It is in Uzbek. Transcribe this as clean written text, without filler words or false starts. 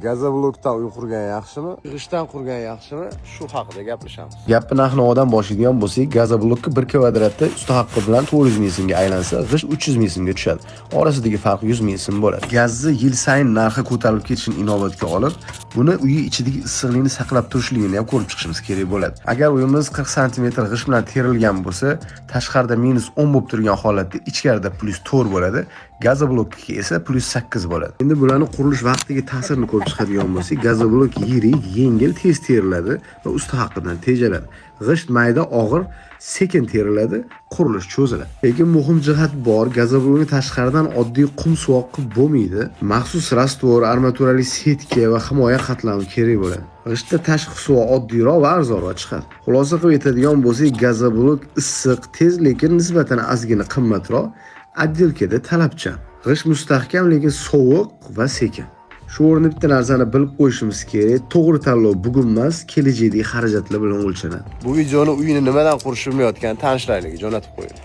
Gazoblokdan uy qurgan yaxshimi, g'ishtdan qurgan yaxshimi? Shu haqida gaplashamiz. Gapni narx-navodan boshlaydigan bo'lsak, gazoblokka 1 kvadratda usti haqqi bilan 400 ming so'mga aylansa, g'isht 300 ming so'mga tushadi. Orasidagi farq 100 ming so'm bo'ladi. Gazni yil sayin narxi ko'tarilib ketishini inobatga olib, buni uyi ichidagi issiqlikni saqlab turishligini ham ko'rib chiqishimiz kerak bo'ladi. Agar uyimiz 40 sm g'isht bilan terilgan bo'lsa, tashqarida -10 bo'lib turgan holatda ichkarida +4 bo'ladi. Gazoblokka esa +8 bo'ladi. Endi bularni qurilish vaqtiga ta'sirini ko'rib chiqadigan bo'lsak, gazoblok yirik, yengil, tez teriladi va usti haqqidan tejaladi. G'isht mayda, og'ir, sekin teriladi, qurilish cho'ziladi. Lekin muhim jihat bor, gazoblokni tashqaridan oddiy qum suvoq qilib bo'lmaydi. Maxsus rastvor, armaturali setka va himoya qatlami kerak bo'ladi. G'ishtda tashqi suvoq oddiyroq va arzonroq chiqadi. Xulosa qilib aytadigan bo'lsak, gazoblok issiq, tez, lekin nisbatan ozgina qimmatroq. Отделкада talabchan. G'isht mustahkam, lekin sovuq va sekin. Shu o'rinda bitta narsani bilib qo'yishimiz kerak. To'g'ri tanlov bugun emas, kelajakdagi xarajatlar bilan o'lchanadi. Bu videoni uyini nimadan qurishni bilmayotgan tanishlarga jo'natib qo'ying.